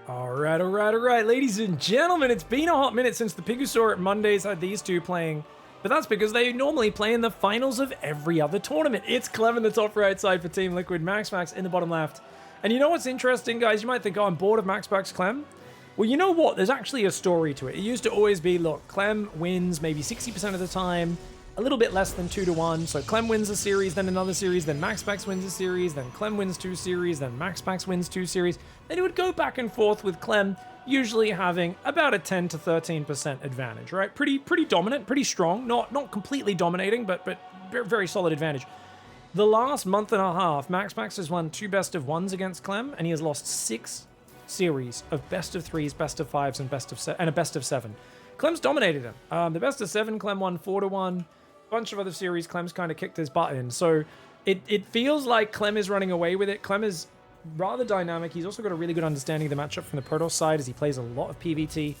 All right, ladies and gentlemen, it's been a hot minute since the Pigosaur at Mondays had these two playing, but that's because they normally play in the finals of every other tournament. It's Clem in the top right side for Team Liquid, Maxpax in the bottom left. And you know what's interesting, guys? You might think, oh, I'm bored of Maxpax Clem. Well, you know what? There's actually a story to it. It used to always be, look, Clem wins maybe 60% of the time, a little bit less than 2-1. So Clem wins a series, then another series, then Maxpax wins a series, then Clem wins 2 series, then Maxpax wins 2 series. Then it would go back and forth with Clem usually having about a 10 to 13% advantage, right? Pretty dominant, pretty strong, not completely dominating, but very solid advantage. The last month and a half, Maxpax has won 2 best of 1s against Clem, and he has lost 6 series of best of 3s, best of 5s, and a best of 7. Clem's dominated him. The best of 7, Clem won 4-1. Bunch of other series, Clem's kind of kicked his butt in. So it feels like Clem is running away with it. Clem is rather dynamic. He's also got a really good understanding of the matchup from the Protoss side as he plays a lot of PvT. He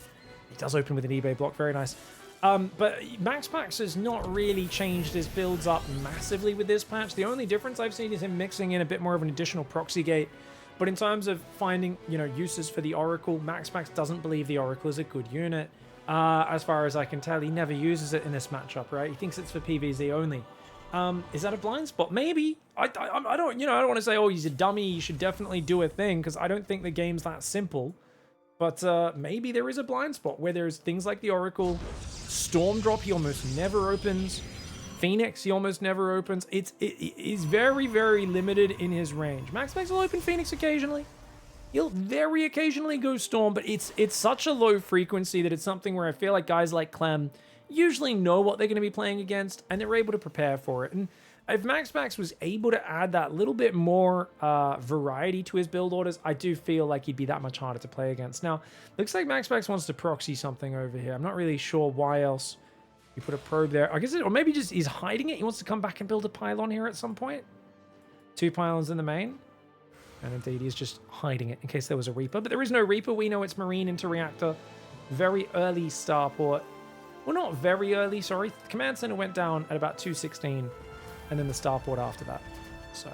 does open with an eBay block, very nice. But Maxpax has not really changed his builds up massively with this patch. The only difference I've seen is him mixing in a bit more of an additional proxy gate. But in terms of finding, uses for the Oracle, Maxpax doesn't believe the Oracle is a good unit. As far as I can tell, he never uses it in this matchup, right? He thinks it's for PvZ only. Is that a blind spot? Maybe. I don't want to say, oh, he's a dummy, he should definitely do a thing, because I don't think the game's that simple. But maybe there is a blind spot where there's things like the Oracle, Storm Drop, he almost never opens. Phoenix, he almost never opens. He's very, very limited in his range. Maxpax will open Phoenix occasionally. He'll very occasionally go Storm, but it's such a low frequency that it's something where I feel like guys like Clem usually know what they're going to be playing against, and they're able to prepare for it. And if Maxpax was able to add that little bit more variety to his build orders, I do feel like he'd be that much harder to play against. Now, looks like Maxpax wants to proxy something over here. I'm not really sure why else you put a probe there. I guess or maybe just he's hiding it. He wants to come back and build a pylon here at some point. 2 pylons in the main. And indeed, he's just hiding it in case there was a Reaper. But there is no Reaper. We know it's Marine into Reactor. Very early starport. Well, not very early, sorry. Command Center went down at about 2:16. And then the starport after that. So,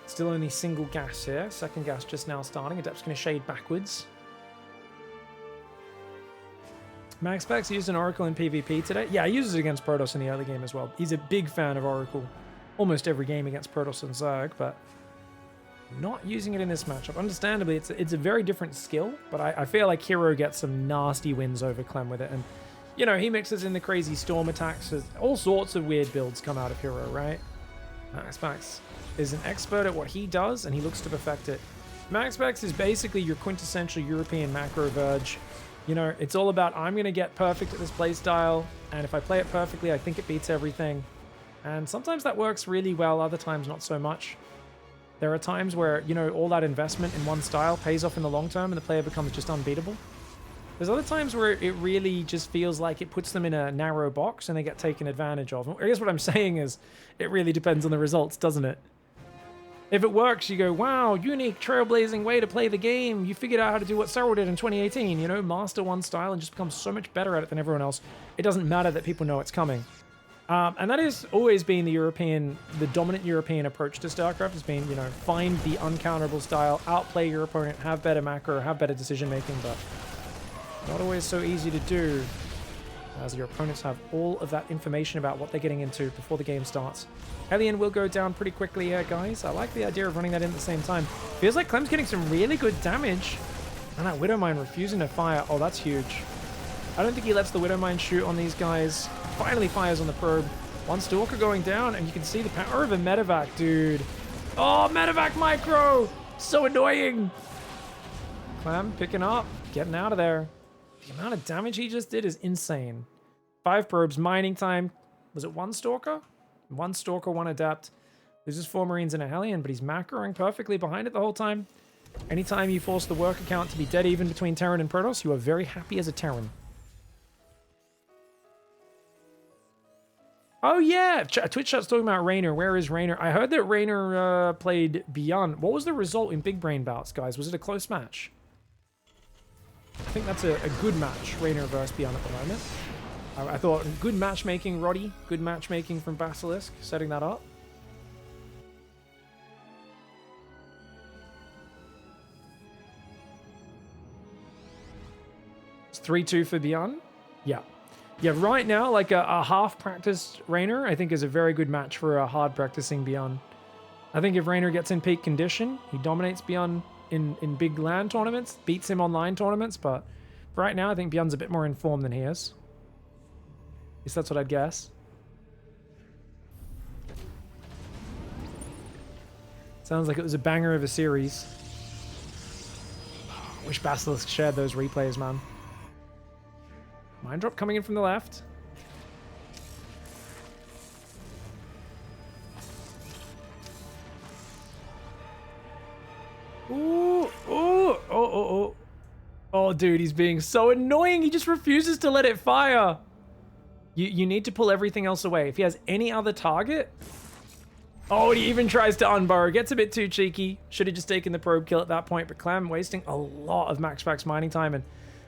still only single gas here. Second gas just now starting. Adept's going to shade backwards. Maxpax used an Oracle in PvP today. Yeah, he uses it against Protoss in the early game as well. He's a big fan of Oracle. Almost every game against Protoss and Zerg, but not using it in this matchup. Understandably, it's a very different skill, but I feel like Hero gets some nasty wins over Clem with it. And, he mixes in the crazy Storm attacks. All sorts of weird builds come out of Hero, right? Maxpax is an expert at what he does, and he looks to perfect it. Maxpax is basically your quintessential European macro Verge. It's all about, I'm going to get perfect at this playstyle, and if I play it perfectly, I think it beats everything. And sometimes that works really well, other times not so much. There are times where, all that investment in one style pays off in the long term and the player becomes just unbeatable. There's other times where it really just feels like it puts them in a narrow box and they get taken advantage of. I guess what I'm saying is, it really depends on the results, doesn't it? If it works, you go, wow, unique, trailblazing way to play the game. You figured out how to do what Cyril did in 2018, master one style and just become so much better at it than everyone else. It doesn't matter that people know it's coming. And that has always been the dominant European approach to StarCraft has been, find the uncounterable style, outplay your opponent, have better macro, have better decision making, but not always so easy to do, as your opponents have all of that information about what they're getting into before the game starts. Hellion will go down pretty quickly here, guys. I like the idea of running that in at the same time. Feels like Clem's getting some really good damage. And that Widowmine refusing to fire. Oh, that's huge. I don't think he lets the Widowmine shoot on these guys. Finally fires on the probe. One Stalker going down, and you can see the power of a Medevac, dude. Oh, Medevac micro! So annoying! Clem picking up, getting out of there. The amount of damage he just did is insane. 5 probes, mining time. Was it 1 Stalker? 1 Stalker, 1 Adept. Loses 4 Marines and a Hellion, but he's macroing perfectly behind it the whole time. Anytime you force the worker count to be dead even between Terran and Protoss, you are very happy as a Terran. Oh yeah, Twitch chat's talking about Raynor. Where is Raynor? I heard that Raynor played Beyond. What was the result in Big Brain bouts, guys? Was it a close match? I think that's a good match, Raynor versus Beyond at the moment. I thought good matchmaking, Roddy. Good matchmaking from Basilisk, setting that up. It's 3-2 for Beyond. Yeah. Yeah, right now, like a half-practiced Raynor, I think is a very good match for a hard-practicing Beyond. I think if Raynor gets in peak condition, he dominates Beyond in big LAN tournaments, beats him online tournaments, but right now I think Beyond's a bit more in form than he is. At least that's what I'd guess. Sounds like it was a banger of a series. Wish Basilisk shared those replays, man. Mind drop coming in from the left. Ooh, ooh, oh. Oh, dude, he's being so annoying. He just refuses to let it fire. You need to pull everything else away. If he has any other target... Oh, and he even tries to unburrow. Gets a bit too cheeky. Should have just taken the probe kill at that point. But Clem wasting a lot of Maxpax mining time. And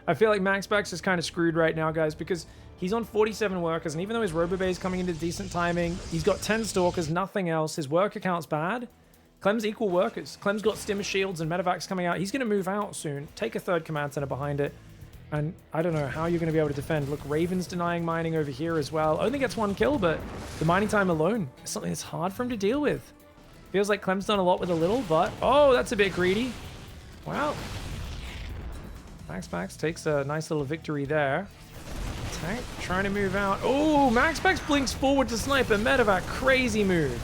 I feel like Maxpax is kind of screwed right now, guys, because he's on 47 workers. And even though his Robobay is coming into decent timing, he's got 10 stalkers, nothing else. His worker count's bad. Clem's equal workers. Clem's got Stimmer Shields and Medevacs coming out. He's going to move out soon. Take a third command center behind it. And I don't know how you're going to be able to defend. Look, Raven's denying mining over here as well. Only gets 1 kill, but the mining time alone is something that's hard for him to deal with. Feels like Clem's done a lot with a little, but... Oh, that's a bit greedy. Wow. Maxpax takes a nice little victory there. Tank trying to move out. Oh, Maxpax blinks forward to sniper. Medevac, crazy move.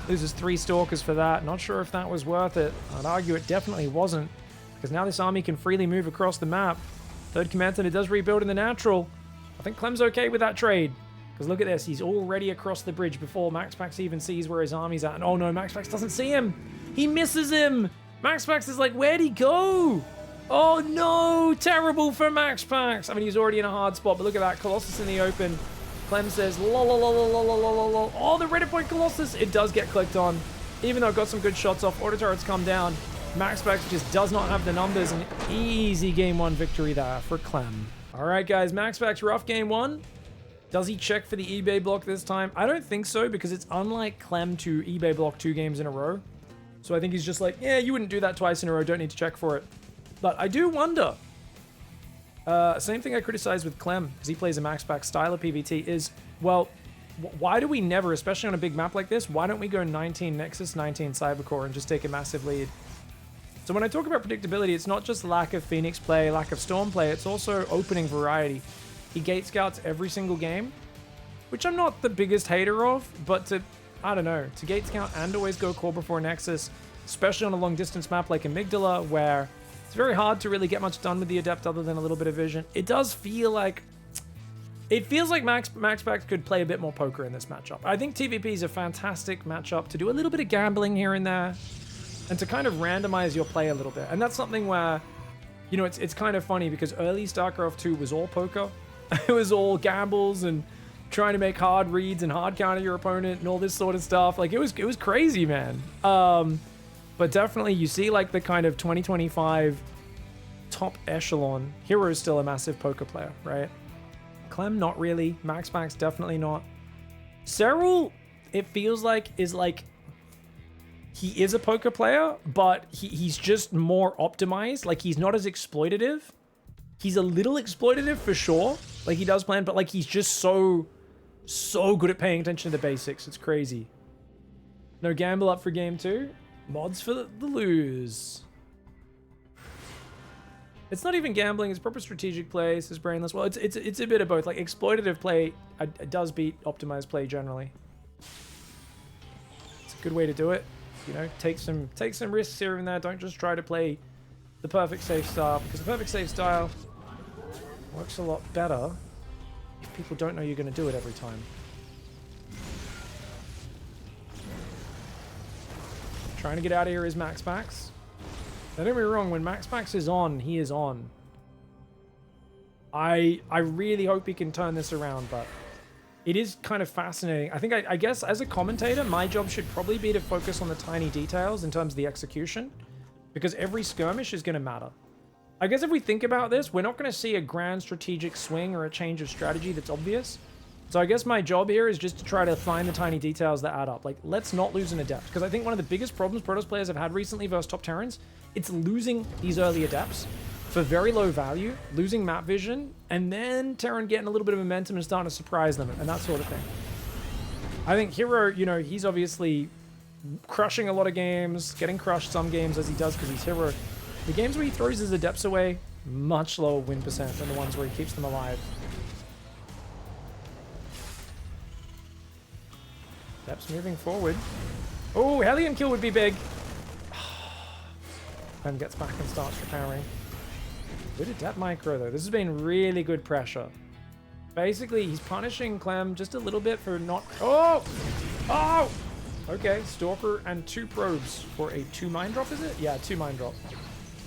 Loses 3 stalkers for that. Not sure if that was worth it. I'd argue it definitely wasn't, because now this army can freely move across the map. Third command center does rebuild in the natural. I think Clem's okay with that trade. Because look at this. He's already across the bridge before Maxpax even sees where his army's at. And oh no, Maxpax doesn't see him. He misses him. Maxpax is like, where'd he go? Oh no, terrible for Maxpax. I mean, he's already in a hard spot, but look at that. Colossus in the open. Clem says, lol, lol, lol, lol, lol, lol, lol. Oh, the Reddit point Colossus. It does get clicked on. Even though it got some good shots off, auto turrets come down. Maxpax just does not have the numbers. An easy game 1 victory there for Clem. All right, guys, Maxpax rough game 1. Does he check for the eBay block this time? I don't think so, because it's unlike Clem to eBay block 2 games in a row. So I think he's just like, yeah, you wouldn't do that twice in a row. Don't need to check for it. But I do wonder. Same thing I criticized with Clem, because he plays a Maxpax style of PvT, is, well, why do we never, especially on a big map like this, why don't we go 19 Nexus, 19 Cybercore and just take a massive lead? So when I talk about predictability, it's not just lack of Phoenix play, lack of Storm play, it's also opening variety. He gate scouts every single game, which I'm not the biggest hater of, but I don't know, to gate scout and always go core before Nexus, especially on a long distance map like Amygdala, where it's very hard to really get much done with the Adept other than a little bit of vision. It does feel like... It feels like Maxpax could play a bit more poker in this matchup. I think TVP is a fantastic matchup to do a little bit of gambling here and there, and to kind of randomize your play a little bit. And that's something where, you know, it's kind of funny, because early StarCraft 2 was all poker. It was all gambles and trying to make hard reads and hard counter your opponent and all this sort of stuff. Like, it was crazy, man. But definitely you see like the kind of 2025 top echelon. Hero is still a massive poker player, right? Clem, not really. Maxpax, definitely not. Serral, it feels like, is like... He is a poker player, but he's just more optimized. Like, he's not as exploitative. He's a little exploitative for sure. Like, he does plan, but like, he's just so good at paying attention to the basics. It's crazy. No gamble up for game 2. Mods for the lose. It's not even gambling. It's proper strategic play. It's brainless. Well, it's a bit of both. Like, exploitative play does beat optimized play generally. It's a good way to do it. You know, take some risks here and there. Don't just try to play the perfect safe style, because the perfect safe style works a lot better if people don't know you're going to do it every time. Trying to get out of here is Maxpax. Now, don't get me wrong, when Maxpax is on, he is on. I really hope he can turn this around, but it is kind of fascinating. I guess as a commentator, my job should probably be to focus on the tiny details in terms of the execution, because every skirmish is going to matter. I guess if we think about this, we're not going to see a grand strategic swing or a change of strategy that's obvious. So I guess my job here is just to try to find the tiny details that add up. Like, let's not lose an Adept, because I think one of the biggest problems Protoss players have had recently versus top Terrans, it's losing these early Adepts. for very low value, losing map vision, and then Terran getting a little bit of momentum and starting to surprise them and that sort of thing. I think Hero, you know, he's obviously crushing a lot of games, getting crushed some games as he does because he's Hero. The games where he throws his Adepts away, much lower win percent than the ones where he keeps them alive. Adepts moving forward. Oh, Hellion kill would be big. Clem gets back and starts repairing. Good Adept micro though. This has been really good pressure. Basically, he's punishing Clem just a little bit for not... Oh! Oh! Okay, Stalker and 2 probes for a 2 mine drop, is it? Yeah, 2 mine drop.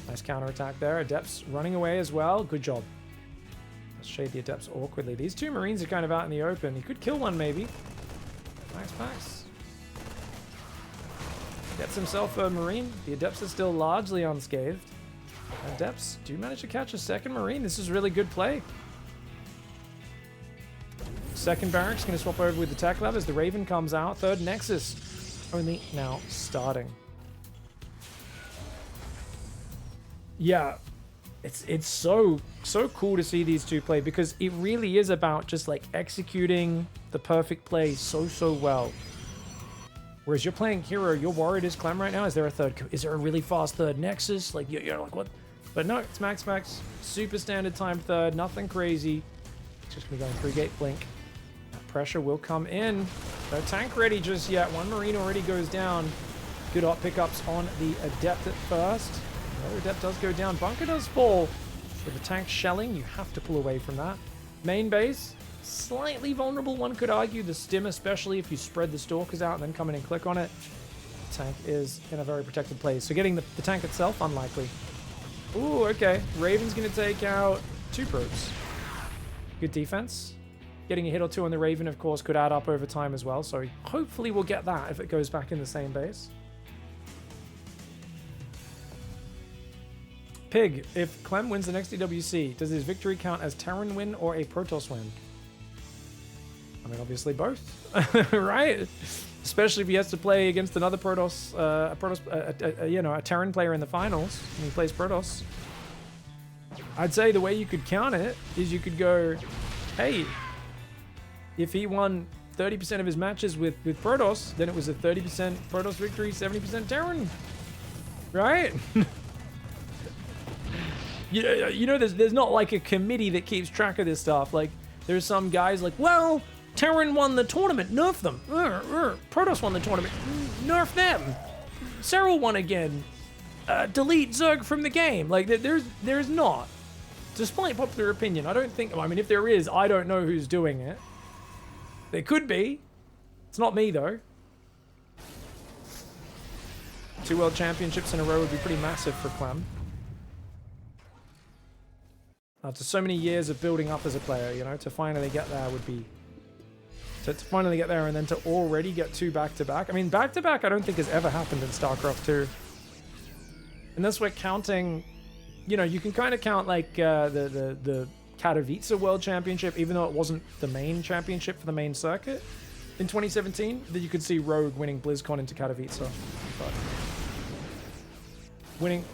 Nice counterattack there. Adepts running away as well. Good job. Let's shade the Adepts awkwardly. These 2 Marines are kind of out in the open. He could kill one, maybe. Maxpax gets himself a Marine. The Adepts are still largely unscathed. Adepts do manage to catch a second Marine. This is really good play. Second barracks going to swap over with the Tech Lab as the Raven comes out. Third Nexus only now starting. Yeah, it's so cool to see these two play because it really is about just like executing the perfect play so well. Whereas you're playing Hero, you're worried is Clem right now. Is there a third? Is there a really fast third Nexus? Like you're like what? But no, it's Maxpax. Super standard time third, nothing crazy. It's just gonna go in 3-gate blink. That pressure will come in. No tank ready just yet. One Marine already goes down. Good op pickups on the Adept at first. Another Adept does go down. Bunker does fall. With the tank shelling, you have to pull away from that. Main base, slightly vulnerable, one could argue. The stim, especially if you spread the Stalkers out and then come in and click on it. The tank is in a very protected place. So getting the tank itself, unlikely. Ooh, okay. Raven's going to take out 2 probes. Good defense. Getting a hit or 2 on the Raven, of course, could add up over time as well. So hopefully we'll get that if it goes back in the same base. Pig, if Clem wins the next DWC, does his victory count as Terran win or a Protoss win? I mean, obviously both, right? Especially if he has to play against another Protoss, you know, a Terran player in the finals, and he plays Protoss. I'd say the way you could count it is you could go, hey, if he won 30% of his matches with Protoss, then it was a 30% Protoss victory, 70% Terran, right? You know, there's not like a committee that keeps track of this stuff. Like, there's some guys like, well, Terran won the tournament, nerf them. Protoss won the tournament, nerf them. Cyril won again, delete Zerg from the game. Like, there's not. Despite popular opinion, I don't think, I mean, if there is, I don't know who's doing it. There could be. It's not me, though. 2 world championships in a row would be pretty massive for Clem. After so many years of building up as a player, you know, to finally get there would be... To finally get there and then to already get 2 back-to-back. I mean, back-to-back I don't think has ever happened in StarCraft 2. Unless we're counting... You know, you can kind of count, like, the Katowice World Championship, even though it wasn't the main championship for the main circuit in 2017. Then you could see Rogue winning BlizzCon into Katowice. But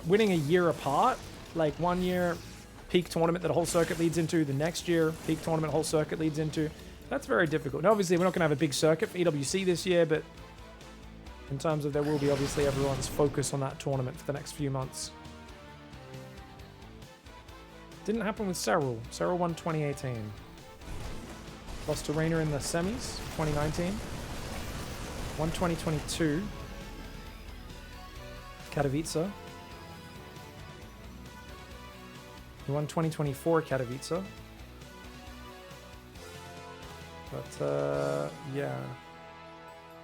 winning a year apart, like 1 year... peak tournament that a whole circuit leads into, the next year peak tournament whole circuit leads into. That's very difficult. Now, obviously, we're not going to have a big circuit for EWC this year, but in terms of there will be obviously everyone's focus on that tournament for the next few months. Didn't happen with Cyril. Cyril won 2018. Lost to Rainer in the semis, 2019. Won 2022. Katowice. He won 2024 Katowice. But, yeah.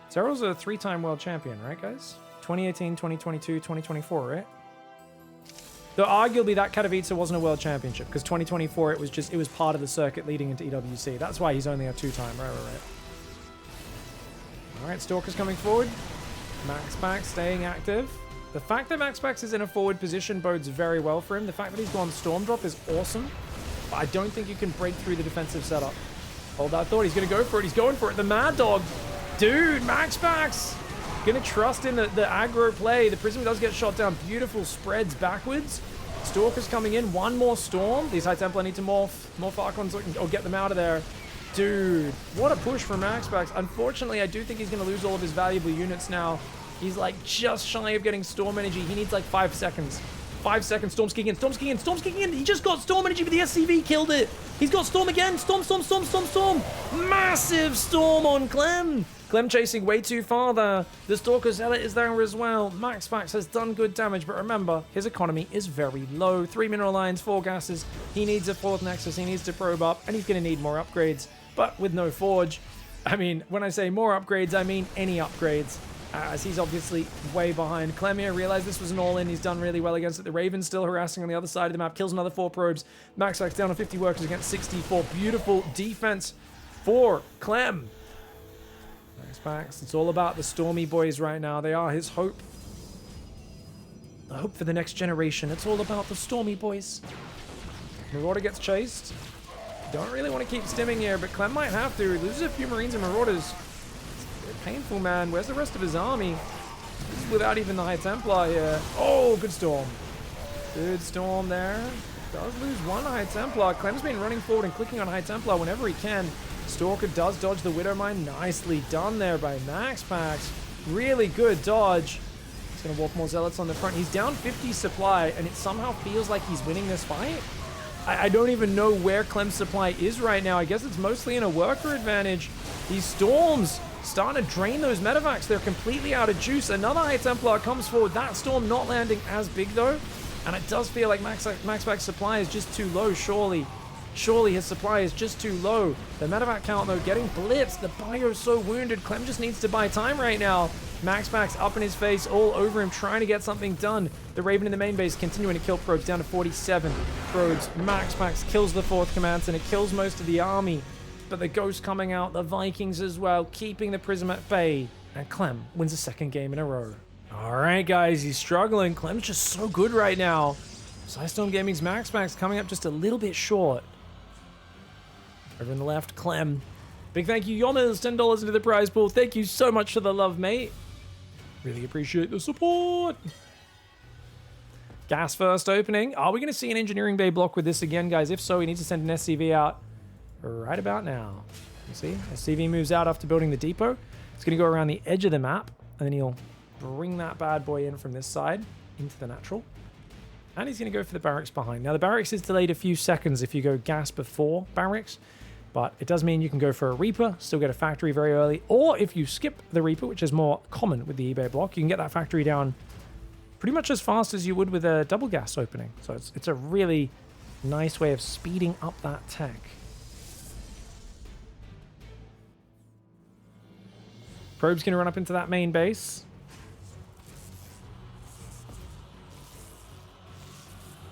Cyril's a 3-time world champion, right, guys? 2018, 2022, 2024, right? Though arguably that Katowice wasn't a world championship, because 2024 it was part of the circuit leading into EWC. That's why he's only a 2-time. Right. Alright, Stalker's coming forward. Maxpax staying active. The fact that Maxpax is in a forward position bodes very well for him. The fact that he's gone Storm Drop is awesome. But I don't think you can break through the defensive setup. Hold that thought. He's going to go for it. He's going for it. The Mad Dog. Dude, Maxpax. Going to trust in the aggro play. The Prism does get shot down. Beautiful spreads backwards. Stalker's coming in. One more Storm. These High Templar need to morph. Morph Archons or get them out of there. Dude, what a push from Maxpax. Unfortunately, I do think he's going to lose all of his valuable units now. He's like just shy of getting Storm Energy. He needs like 5 seconds. 5 seconds. Storm's kicking in. Storm's kicking in. Storm's kicking in. He just got Storm Energy, but the SCV killed it. He's got Storm again. Storm, Storm, Storm, Storm, Storm. Massive Storm on Clem. Clem chasing way too far there. The Stalker Zealot is there as well. Maxpax has done good damage, but remember, his economy is very low. 3 mineral lines, 4 gases. He needs a 4th Nexus. He needs to probe up, and he's going to need more upgrades. But with no Forge, I mean, when I say more upgrades, I mean any upgrades. As he's obviously way behind. Clem here realized this was an all-in. He's done really well against it. The Raven's still harassing on the other side of the map. Kills another 4 probes. Maxpax down to 50 workers against 64. Beautiful defense for Clem. Maxpax, it's all about the Stormy boys right now. They are his hope. The hope for the next generation. It's all about the Stormy boys. Marauder gets chased. Don't really want to keep stimming here, but Clem might have to. He loses a few Marines and Marauders. Painful, man. Where's the rest of his army? Without even the High Templar here. Oh, good Storm. Good Storm there. Does lose 1 High Templar. Clem's been running forward and clicking on High Templar whenever he can. Stalker does dodge the Widow Mine. Nicely done there by Maxpax. Really good dodge. He's going to walk more Zealots on the front. He's down 50 supply, and it somehow feels like he's winning this fight. I don't even know where Clem's supply is right now. I guess it's mostly in a worker advantage. These Storms starting to drain those medevacs. They're completely out of juice. Another High Templar comes forward. That Storm not landing as big, though. And it does feel like Maxpax's supply is just too low, surely. Surely his supply is just too low. The medevac count, though, getting blitzed. The Bio's so wounded. Clem just needs to buy time right now. Maxpax up in his face, all over him, trying to get something done. The Raven in the main base continuing to kill probes, down to 47 probes. Maxpax kills the 4th command center, kills most of the army. But the Ghost coming out, the Vikings as well, keeping the Prism at bay. And Clem wins a 2nd game in a row. All right, guys, he's struggling. Clem's just so good right now. Psystorm Gaming's Maxpax coming up just a little bit short. Over on the left, Clem. Big thank you, Yomas, $10 into the prize pool. Thank you so much for the love, mate. Really appreciate the support. Gas first opening. Are we going to see an engineering bay block with this again, guys? If so, we need to send an SCV out right about now. You see, SCV moves out after building the depot. It's going to go around the edge of the map, and then he'll bring that bad boy in from this side into the natural. And he's going to go for the barracks behind. Now, the barracks is delayed a few seconds if you go gas before barracks, but it does mean you can go for a Reaper, still get a factory very early, or if you skip the Reaper, which is more common with the eBay block, you can get that factory down pretty much as fast as you would with a double gas opening. So it's a really nice way of speeding up that tech. Probe's going to run up into that main base.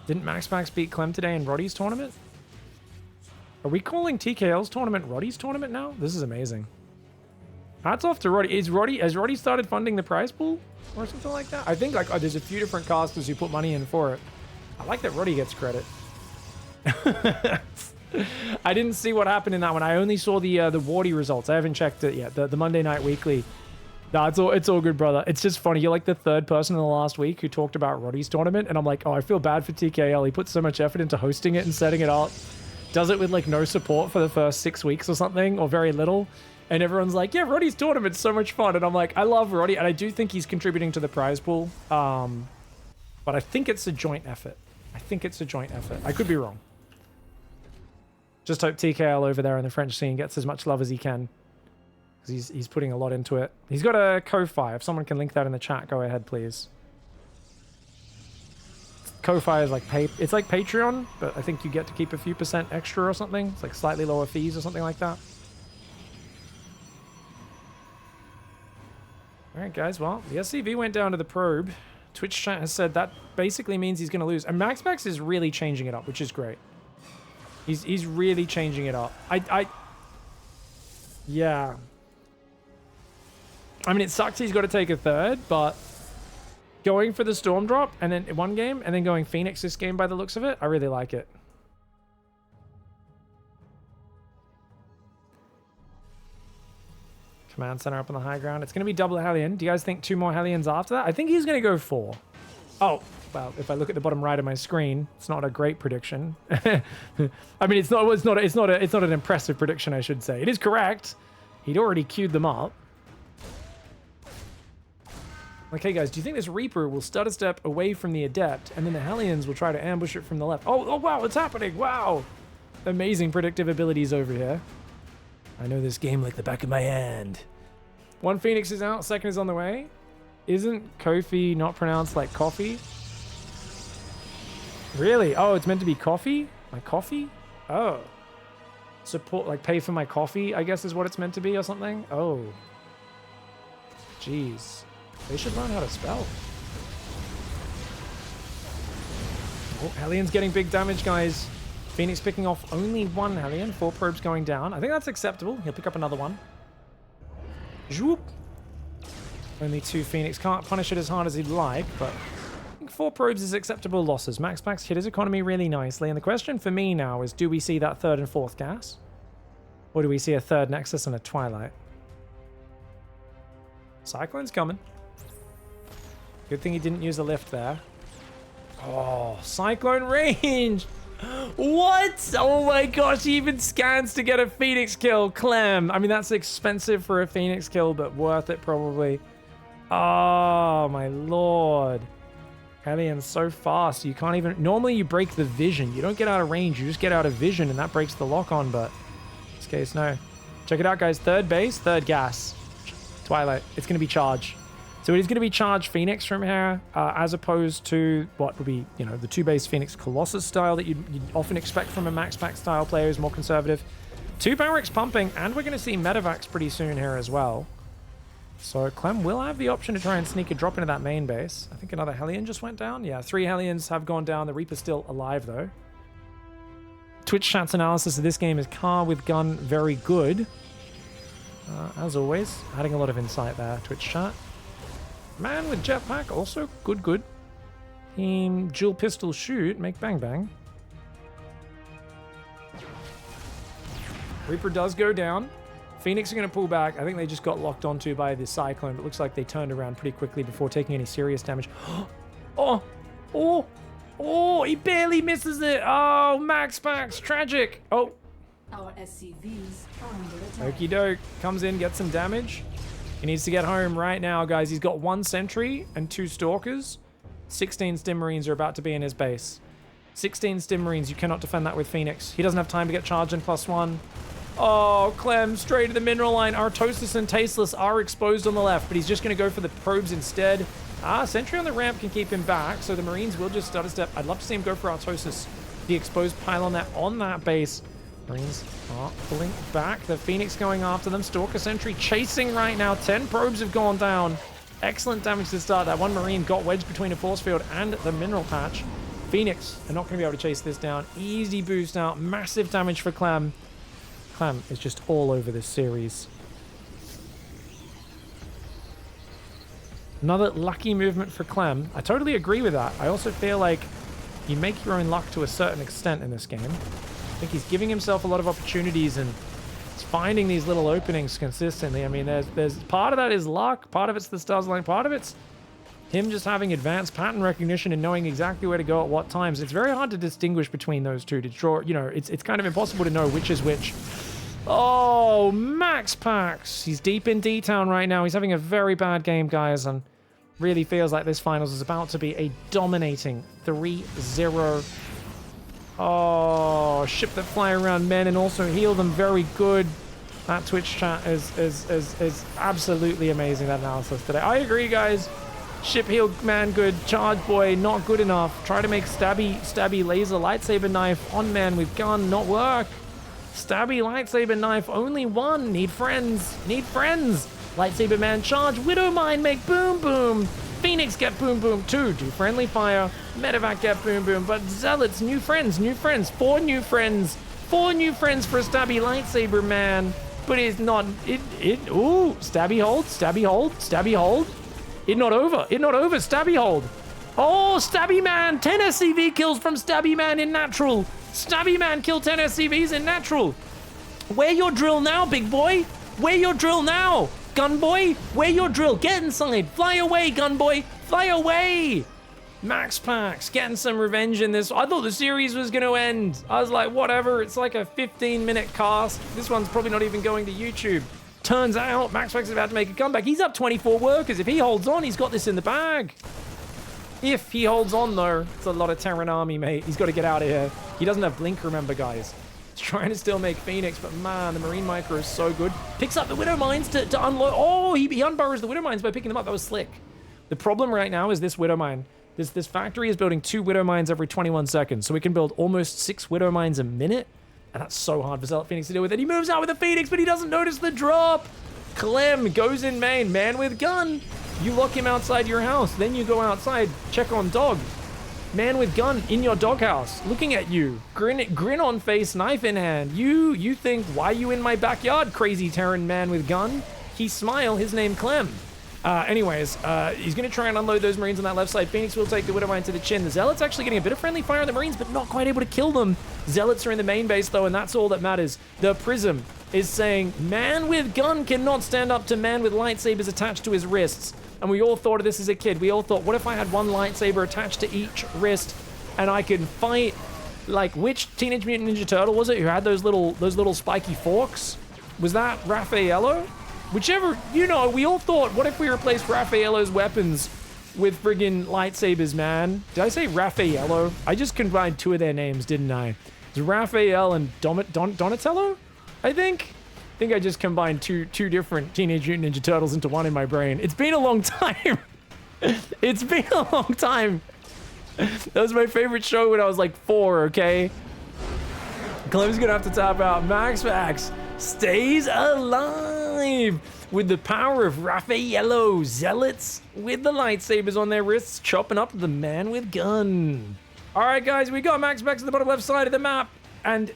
Didn't Maxpax beat Clem today in Roddy's tournament? Are we calling TKL's tournament Roddy's tournament now? This is amazing. Hats off to Roddy. Has Roddy started funding the prize pool or something like that? I think like there's a few different casters who put money in for it. I like that Roddy gets credit. I didn't see what happened in that one. I only saw the Wardy results. I haven't checked it yet. The Monday Night Weekly. No, it's all good, brother. It's just funny. You're like the 3rd person in the last week who talked about Roddy's tournament, and I'm like, oh, I feel bad for TKL. He put so much effort into hosting it and setting it up. Does it with like no support for the first 6 weeks or something, or very little. And everyone's like, yeah, Roddy's tournament's so much fun. And I'm like, I love Roddy, and I do think he's contributing to the prize pool. But I think it's a joint effort. I could be wrong. Just hope TKL over there in the French scene gets as much love as he can. Because he's putting a lot into it. He's got a Ko-Fi. If someone can link that in the chat, go ahead, please. Ko-Fi is like it's like Patreon, but I think you get to keep a few % extra or something. It's like slightly lower fees or something like that. Alright, guys, well, the SCV went down to the probe. Twitch chat has said that basically means he's going to lose. And Maxpax is really changing it up, which is great. He's really changing it up. Yeah. I mean, it sucks he's got to take a 3rd, but going for the Storm drop and then one game and then going Phoenix this game by the looks of it, I really like it. Command center up on the high ground. It's going to be double Hellion. Do you guys think 2 more Hellions after that? I think he's going to go 4. Oh, well, if I look at the bottom right of my screen, it's not a great prediction. I mean, it's not an impressive prediction, I should say. It is correct. He'd already queued them up. Okay, guys, do you think this Reaper will start a step away from the Adept, and then the Hellions will try to ambush it from the left? Oh, wow, it's happening. Wow. Amazing predictive abilities over here. I know this game like the back of my hand. One Phoenix is out, second is on the way. Isn't Kofi not pronounced like coffee? Really? Oh, it's meant to be coffee? My coffee? Oh. Support, like pay for my coffee, I guess is what it's meant to be or something? Oh. Jeez. They should learn how to spell. Oh, Hellion's getting big damage, guys. Phoenix picking off only one Hellion. 4 probes going down. I think that's acceptable. He'll pick up another one. Zoop. Only 2 Phoenix. Can't punish it as hard as he'd like, but I think 4 probes is acceptable losses. Maxpax hit his economy really nicely, and the question for me now is, do we see that 3rd and 4th gas? Or do we see a 3rd Nexus and a Twilight? Cyclone's coming. Good thing he didn't use a lift there. Oh, Cyclone range! What? Oh my gosh, he even scans to get a Phoenix kill. Clem. I mean, that's expensive for a Phoenix kill, but worth it probably. Oh my lord. Hellion's so fast. You can't even... Normally you break the vision. You don't get out of range. You just get out of vision and that breaks the lock on, but in this case, no. Check it out, guys. 3rd base, 3rd gas. Twilight. It's going to be charge. So it is going to be charged Phoenix from here, as opposed to what would be, you know, the 2-base Phoenix Colossus style that you'd often expect from a Maxpax style player who's more conservative. 2 barracks pumping, and we're going to see Medivacs pretty soon here as well. So Clem will have the option to try and sneak a drop into that main base. I think another Hellion just went down. Yeah, 3 Hellions have gone down. The Reaper's still alive, though. Twitch chat's analysis of this game is car with gun very good. As always, adding a lot of insight there, Twitch chat. Man with jetpack, also good. Team dual pistol shoot, make bang bang. Reaper does go down. Phoenix are going to pull back. I think they just got locked onto by the Cyclone, but it looks like they turned around pretty quickly before taking any serious damage. Oh, he barely misses it. Oh, Maxpax, tragic. Oh. Our SCVs are under attack. Okie doke, comes in, gets some damage. He needs to get home right now, guys. He's got 1 sentry and 2 stalkers. 16 Stim Marines are about to be in his base. 16 Stim Marines, you cannot defend that with Phoenix. He doesn't have time to get charged in +1. Oh, Clem, straight to the mineral line. Artosis and Tasteless are exposed on the left, but he's just going to go for the probes instead. Sentry on the ramp can keep him back, so the Marines will just start a step. I'd love to see him go for Artosis. The exposed pylon there on that base. Marines are pulling back. The Phoenix going after them. Stalker Sentry chasing right now. 10 probes have gone down. Excellent damage to start. That one Marine got wedged between a force field and the mineral patch. Phoenix are not going to be able to chase this down. Easy boost out. Massive damage for Clem. Clem is just all over this series. Another lucky movement for Clem. I totally agree with that. I also feel like you make your own luck to a certain extent in this game. I think he's giving himself a lot of opportunities and he's finding these little openings consistently. I mean, there's part of that is luck, part of it's the stars line, part of it's him just having advanced pattern recognition and knowing exactly where to go at what times. It's very hard to distinguish between those two to draw, you know, it's kind of impossible to know which is which. Oh, Maxpax. He's deep in D-Town right now. He's having a very bad game, guys, and really feels like this finals is about to be a dominating 3-0. Oh, ship that fly around men and also heal them very good. That Twitch chat is absolutely amazing, that analysis today. I agree, guys. Ship heal man good. Charge boy not good enough. Try to make stabby laser lightsaber knife on man with gun not work. Stabby lightsaber knife only 1. Need friends. Lightsaber man charge. Widow mine make boom boom. Phoenix get boom boom 2. Do friendly fire. Medivac get boom boom. But Zealots, new friends. 4 new friends. 4 new friends for a stabby lightsaber man. But it's not, ooh, stabby hold. It not over, stabby hold. Oh, stabby man, 10 SCV kills from stabby man in natural. Stabby man killed 10 SCVs in natural. Where your drill now, big boy? Where your drill now? Gun boy, where your drill? Get inside. Fly away, gun boy. Fly away. Maxpax getting some revenge in this. I thought the series was going to end. I was like, whatever. It's like a 15-minute cast. This one's probably not even going to YouTube. Turns out Maxpax is about to make a comeback. He's up 24 workers. If he holds on, he's got this in the bag. If he holds on, though, it's a lot of Terran army, mate. He's got to get out of here. He doesn't have Blink, remember, guys. He's trying to still make Phoenix, but man, the Marine Micro is so good. Picks up the Widow Mines to unload. Oh, he unburrows the Widow Mines by picking them up. That was slick. The problem right now is this Widow Mine. This factory is building 2 Widow Mines every 21 seconds, so we can build almost 6 Widow Mines a minute, and that's so hard for Zealot Phoenix to deal with. And he moves out with the Phoenix, but he doesn't notice the drop. Clem goes in main, man with gun. You lock him outside your house, then you go outside, check on dog. Man with gun in your doghouse, looking at you, grin on face, knife in hand. You think, why you in my backyard, crazy Terran man with gun? He smile, his name Clem. Anyways, he's going to try and unload those Marines on that left side. Phoenix will take the Widow Mine to the chin. The Zealots actually getting a bit of friendly fire on the Marines, but not quite able to kill them. Zealots are in the main base, though, and that's all that matters. The Prism is saying, man with gun cannot stand up to man with lightsabers attached to his wrists. And we all thought of this as a kid. We all thought, what if I had one lightsaber attached to each wrist, and I could fight, like, which Teenage Mutant Ninja Turtle was it who had those little spiky forks? Was that Raffaello? Whichever, you know, we all thought, what if we replaced Raffaello's weapons with friggin' lightsabers, man? Did I say Raffaello? I just combined 2 of their names, didn't I? It's Raphael and Donatello, I think? I think I just combined two different Teenage Mutant Ninja Turtles into one in my brain. It's been a long time. It's been a long time. That was my favorite show when I was like 4, okay? Clem's gonna have to tap out. Maxpax stays alive with the power of Raffaello. Zealots with the lightsabers on their wrists, chopping up the man with gun. All right, guys, we got Maxpax at the bottom left side of the map, and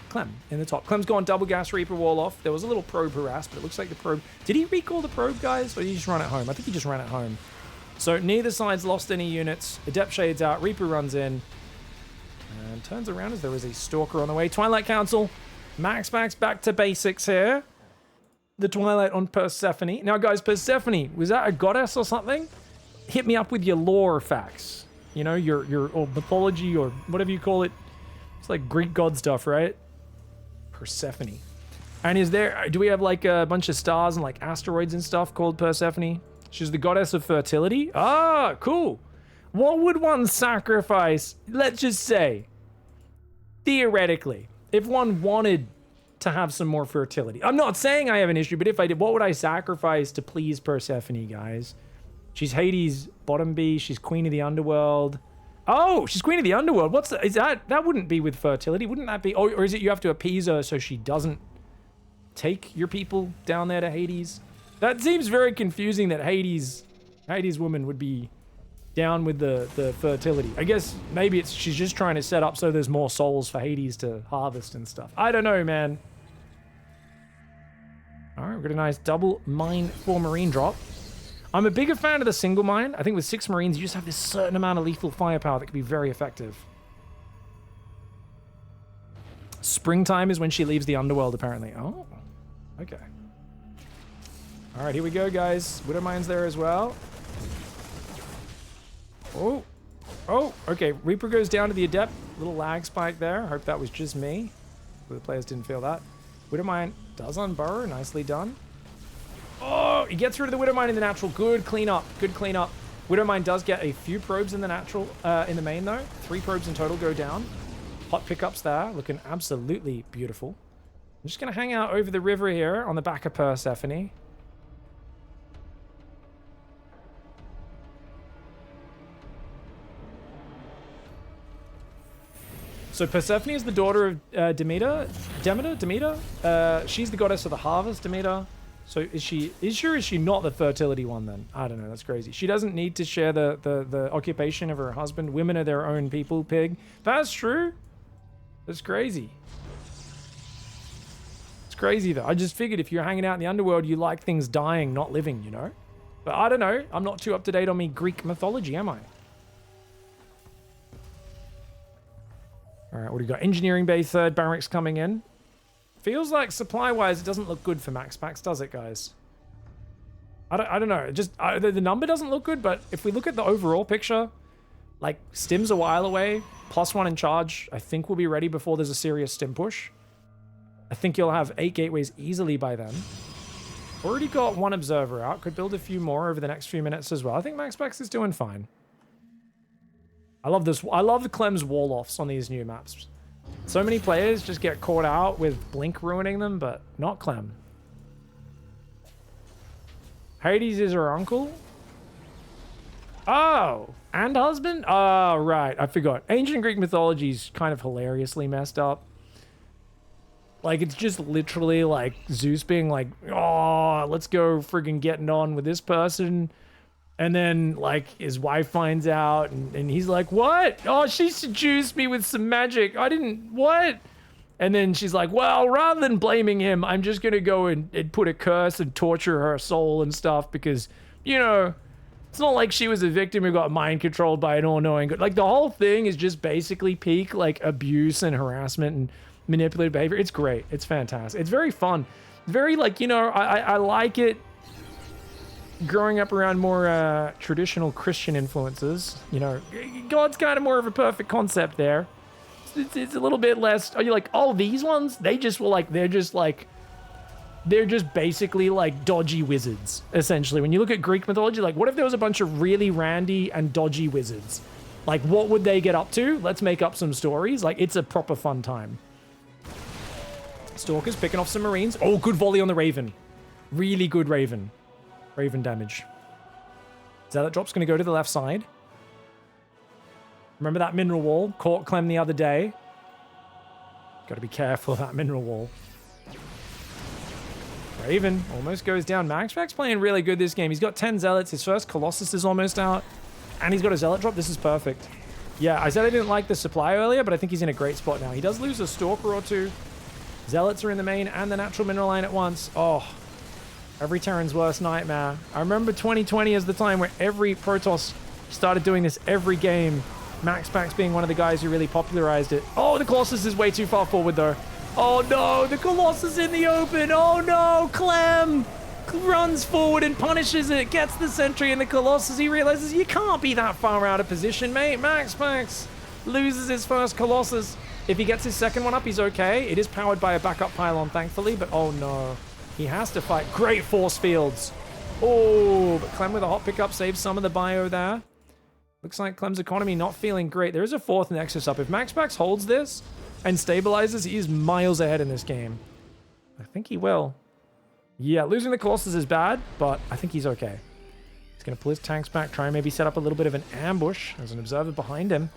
Clem in the top. Clem's gone double gas Reaper wall off. There was a little probe harass, but it looks like the probe... Did he recall the probe, guys, or did he just run it home? I think he just ran it home. So neither side's lost any units. Adept shades out. Reaper runs in and turns around as there is a Stalker on the way. Twilight Council. Maxpax back to basics here. The Twilight on Persephone. Now, guys, Persephone, was that a goddess or something? Hit me up with your lore facts. You know, your or mythology or whatever you call it. It's like Greek god stuff, right? Persephone. And do we have like a bunch of stars and like asteroids and stuff called Persephone? She's the goddess of fertility. Ah, cool. What would one sacrifice, let's just say, theoretically, if one wanted to have some more fertility? I'm not saying I have an issue, but if I did, what would I sacrifice to please Persephone, guys? She's Hades' bottom bee. She's queen of the underworld. Oh, she's queen of the underworld. Is that? That wouldn't be with fertility. Wouldn't that be? Oh, or is it you have to appease her so she doesn't take your people down there to Hades? That seems very confusing that Hades woman would be down with the fertility. I guess maybe she's just trying to set up so there's more souls for Hades to harvest and stuff. I don't know, man. All right, we've got a nice double mine for Marine drop. I'm a bigger fan of the single mine. I think with 6 Marines, you just have this certain amount of lethal firepower that can be very effective. Springtime is when she leaves the underworld, apparently. Oh, okay. All right, here we go, guys. Widow Mine's there as well. Oh, okay. Reaper goes down to the Adept. Little lag spike there. Hope that was just me. The players didn't feel that. Widow Mine does unburrow. Nicely done. Oh, he gets rid of the Widow Mine in the natural. Good cleanup. Good cleanup. Widow Mine does get a few probes in the natural, in the main though. 3 probes in total go down. Hot pickups there. Looking absolutely beautiful. I'm just going to hang out over the river here on the back of Persephone. So Persephone is the daughter of Demeter. She's the goddess of the harvest, Demeter. So is she not the fertility one then? I don't know, that's crazy. She doesn't need to share the occupation of her husband. Women are their own people, pig. That's true. That's crazy. It's crazy though. I just figured if you're hanging out in the underworld, you like things dying, not living, you know? But I don't know. I'm not too up to date on me Greek mythology, am I? All right, what do we got? Engineering Bay, 3rd barracks coming in. Feels like supply-wise, it doesn't look good for Maxpax, does it, guys? I don't know. The number doesn't look good, but if we look at the overall picture, Like, Stim's a while away. +1 in charge. I think we'll be ready before there's a serious Stim push. I think you'll have 8 gateways easily by then. Already got 1 observer out. Could build a few more over the next few minutes as well. I think Maxpax is doing fine. I love this. I love the Clem's wall-offs on these new maps. So many players just get caught out with Blink ruining them, but not Clem. Hades is her uncle? Oh, and husband? Oh, right. I forgot. Ancient Greek mythology is kind of hilariously messed up. Like, it's just literally like Zeus being like, oh, let's go friggin' getting on with this person. And then, like, his wife finds out, and he's like, what? Oh, she seduced me with some magic. I didn't, what? And then she's like, well, rather than blaming him, I'm just going to go and put a curse and torture her soul and stuff because, you know, it's not like she was a victim who got mind controlled by an all-knowing God. Like, the whole thing is just basically peak, like, abuse and harassment and manipulative behavior. It's great. It's fantastic. It's very fun. Very, like, you know, I like it. Growing up around more traditional Christian influences, you know, God's kind of more of a perfect concept there. It's a little bit less. Are you like, oh, these ones? They just were like, they're just basically like dodgy wizards, essentially. When you look at Greek mythology, like, what if there was a bunch of really randy and dodgy wizards? Like, what would they get up to? Let's make up some stories. Like, it's a proper fun time. Stalker's picking off some Marines. Oh, good volley on the Raven. Really good Raven. Raven damage. Zealot drop's going to go to the left side. Remember that mineral wall? Caught Clem the other day. Got to be careful of that mineral wall. Raven almost goes down. Maxpax playing really good this game. He's got 10 Zealots. His first Colossus is almost out. And he's got a Zealot drop. This is perfect. Yeah, I said I didn't like the supply earlier, but I think he's in a great spot now. He does lose a Stalker or two. Zealots are in the main and the natural mineral line at once. Oh, every Terran's worst nightmare. I remember 2020 as the time where every Protoss started doing this every game. Maxpax being one of the guys who really popularized it. Oh, the Colossus is way too far forward, though. Oh, no, the Colossus in the open. Oh, no, Clem runs forward and punishes it. Gets the sentry and the Colossus. He realizes you can't be that far out of position, mate. Maxpax loses his first Colossus. If he gets his second one up, he's okay. It is powered by a backup pylon, thankfully, but oh, no. He has to fight. Great force fields. Oh, but Clem with a hot pickup saves some of the bio there. Looks like Clem's economy not feeling great. There is a 4th Nexus up. If Maxpax holds this and stabilizes, he is miles ahead in this game. I think he will. Yeah, losing the Colossus is bad, but I think he's okay. He's going to pull his tanks back, try and maybe set up a little bit of an ambush. There's an observer behind him.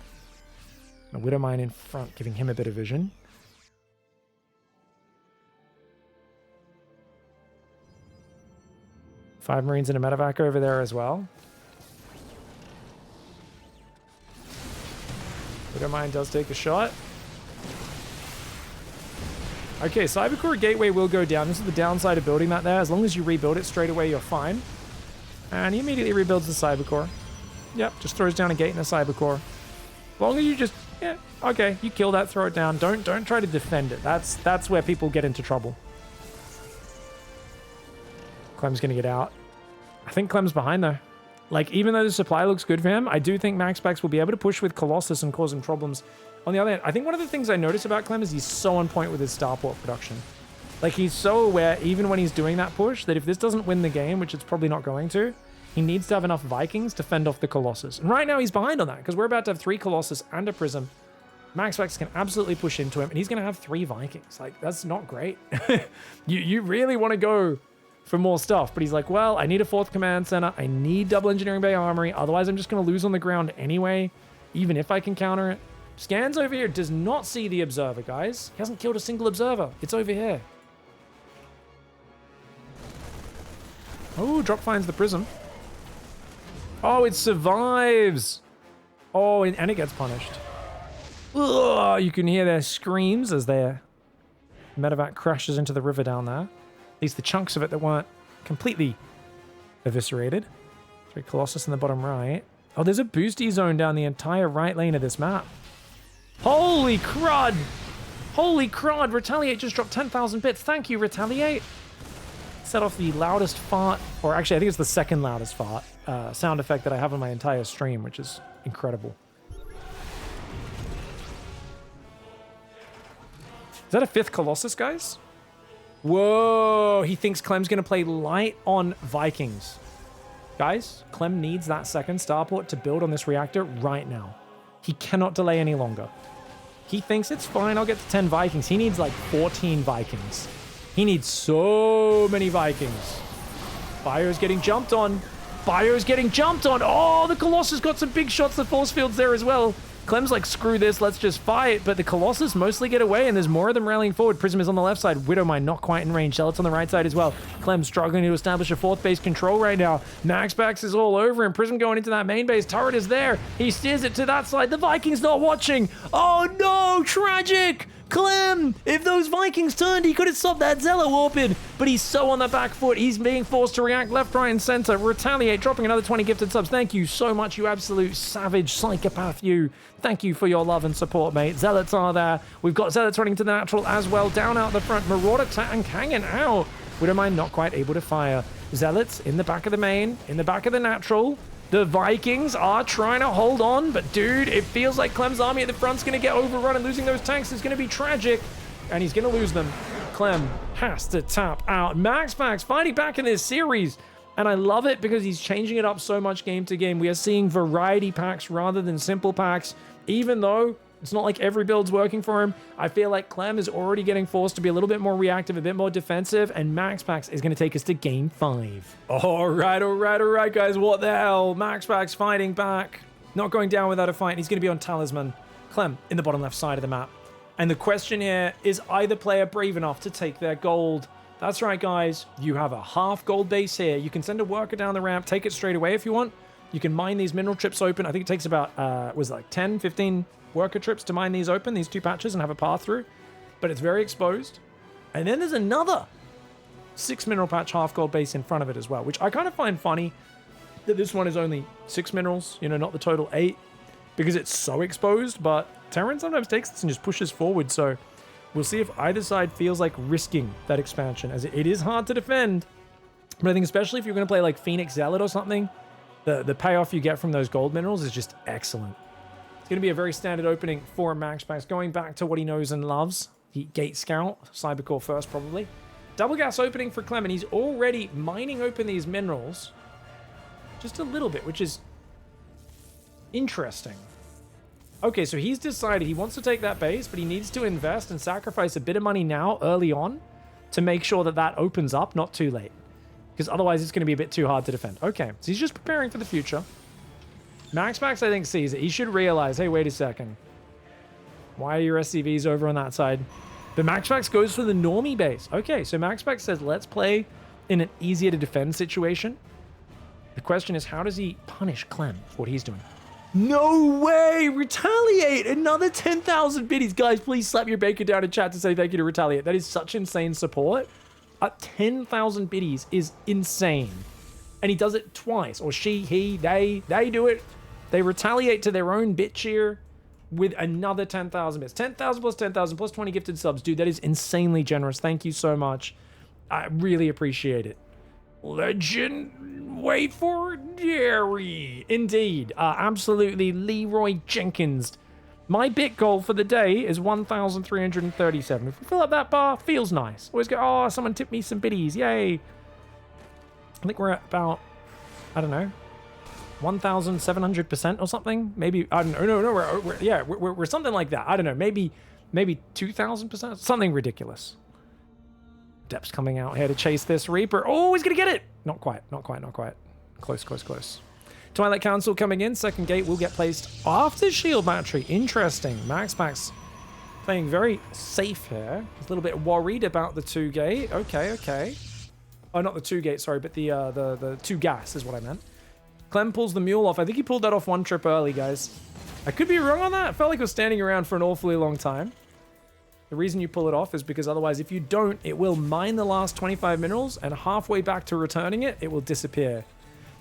A Widowmine in front, giving him a bit of vision. Five Marines and a medevac over there as well. Widowmine does take a shot. Okay, Cybercore Gateway will go down. This is the downside of building that there. As long as you rebuild it straight away, you're fine. And he immediately rebuilds the Cybercore. Yep, just throws down a gate in a Cybercore. As long as you just, yeah, okay, you kill that, throw it down. Don't try to defend it. That's where people get into trouble. Clem's gonna get out. I think Clem's behind though. Like, even though the supply looks good for him, I do think Maxpax will be able to push with Colossus and cause him problems. On the other hand, I think one of the things I notice about Clem is he's so on point with his starport production. Like, he's so aware, even when he's doing that push, that if this doesn't win the game, which it's probably not going to, he needs to have enough Vikings to fend off the Colossus. And right now he's behind on that, because we're about to have 3 Colossus and a Prism. Maxpax can absolutely push into him, and he's going to have 3 Vikings. Like, that's not great. You really want to go for more stuff, but he's like, well, I need a 4th command center. I need double engineering bay armory. Otherwise, I'm just going to lose on the ground anyway, even if I can counter it. Scans over here does not see the observer, guys. He hasn't killed a single observer. It's over here. Oh, drop finds the prism. Oh, it survives. Oh, and it gets punished. Ugh, you can hear their screams as their medevac crashes into the river down there. At least the chunks of it that weren't completely eviscerated. 3 Colossus in the bottom right. Oh, there's a boosty zone down the entire right lane of this map. Holy crud! Holy crud! Retaliate just dropped 10,000 bits. Thank you, Retaliate. Set off the loudest fart, or actually I think it's the second loudest fart sound effect that I have on my entire stream, which is incredible. that a 5th Colossus, guys? Whoa, he thinks Clem's going to play light on Vikings. Guys, Clem needs that 2nd starport to build on this reactor right now. He cannot delay any longer. He thinks it's fine, I'll get to 10 Vikings. He needs like 14 Vikings. He needs so many Vikings. Bio's getting jumped on. Bio's getting jumped on. Oh, the Colossus got some big shots. The force fields there as well. Clem's like, screw this, let's just fight. But the Colossus mostly get away, and there's more of them rallying forward. Prism is on the left side. Widowmine not quite in range. Zealot's on the right side as well. Clem struggling to establish a 4th base control right now. Maxpax is all over him. Prism going into that main base. Turret is there. He steers it to that side. The Vikings not watching. Oh no, tragic! Clem, if those Vikings turned, he could have stopped that Zealot warping. But he's so on the back foot. He's being forced to react left, right, and center. Retaliate, dropping another 20 gifted subs. Thank you so much, you absolute savage psychopath, you. Thank you for your love and support, mate. Zealots are there. We've got Zealots running to the natural as well. Down out the front. Marauder tank hanging out. Widowmine not quite able to fire. Zealots in the back of the main, in the back of the natural. The Vikings are trying to hold on, but dude, it feels like Clem's army at the front's going to get overrun, and losing those tanks is going to be tragic, and he's going to lose them. Clem has to tap out. Maxpax fighting back in this series, and I love it because he's changing it up so much game to game. We are seeing variety packs rather than simple packs, even though it's not like every build's working for him. I feel like Clem is already getting forced to be a little bit more reactive, a bit more defensive, and Maxpax is going to take us to game 5. All right, guys. What the hell? Maxpax fighting back. Not going down without a fight. He's going to be on Talisman. Clem in the bottom left side of the map. And the question here is either player brave enough to take their gold? That's right, guys. You have a half gold base here. You can send a worker down the ramp, take it straight away if you want. You can mine these mineral trips open. I think it takes about, was it like 10, 15 worker trips to mine these open, these 2 patches, and have a path through. But it's very exposed. And then there's another 6 mineral patch half gold base in front of it as well, which I kind of find funny that this one is only 6 minerals, you know, not the total 8, because it's so exposed. But Terran sometimes takes this and just pushes forward, so we'll see if either side feels like risking that expansion, as it is hard to defend. But I think especially if you're going to play like Phoenix Zealot or something, the payoff you get from those gold minerals is just excellent. It's going to be a very standard opening for Maxpax, going back to what he knows and loves. The Gate Scout, Cybercore first probably. Double gas opening for Clem, and he's already mining open these minerals just a little bit, which is interesting. Okay, so he's decided he wants to take that base, but he needs to invest and sacrifice a bit of money now, early on, to make sure that that opens up, not too late. Because otherwise it's going to be a bit too hard to defend. Okay, so he's just preparing for the future. Maxpax, I think, sees it. He should realize, hey, wait a second. Why are your SCVs over on that side? But Maxpax goes for the normie base. Okay, so Maxpax says, let's play in an easier to defend situation. The question is, how does he punish Clem for what he's doing? No way! Retaliate! Another 10,000 biddies. Guys, please slap your bacon down in chat to say thank you to Retaliate. That is such insane support. 10,000 biddies is insane. And he does it twice. Or she, he, they do it. They retaliate to their own bit cheer with another 10,000 bits. 10,000 plus 10,000 plus 20 gifted subs. Dude, that is insanely generous. Thank you so much. I really appreciate it. Legend, wait for Jerry. Indeed. Absolutely Leroy Jenkins. My bit goal for the day is 1,337. If we fill up that bar, feels nice. Always go, oh, someone tipped me some biddies. Yay. I think we're at about, I don't know, 1,700% or something. Maybe, I don't know. No, we're something like that. I don't know. Maybe 2,000%. Something ridiculous. Depth's coming out here to chase this Reaper. Oh, he's going to get it. Not quite. Close. Twilight Council coming in. Second gate will get placed after shield battery. Interesting. Maxpax playing very safe here. He's a little bit worried about the 2 gate. Okay. Oh, not the 2 gate, sorry, but the 2 gas is what I meant. Clem pulls the mule off. I think he pulled that off 1 trip early, guys. I could be wrong on that. I felt like it was standing around for an awfully long time. The reason you pull it off is because otherwise, if you don't, it will mine the last 25 minerals, and halfway back to returning it, it will disappear.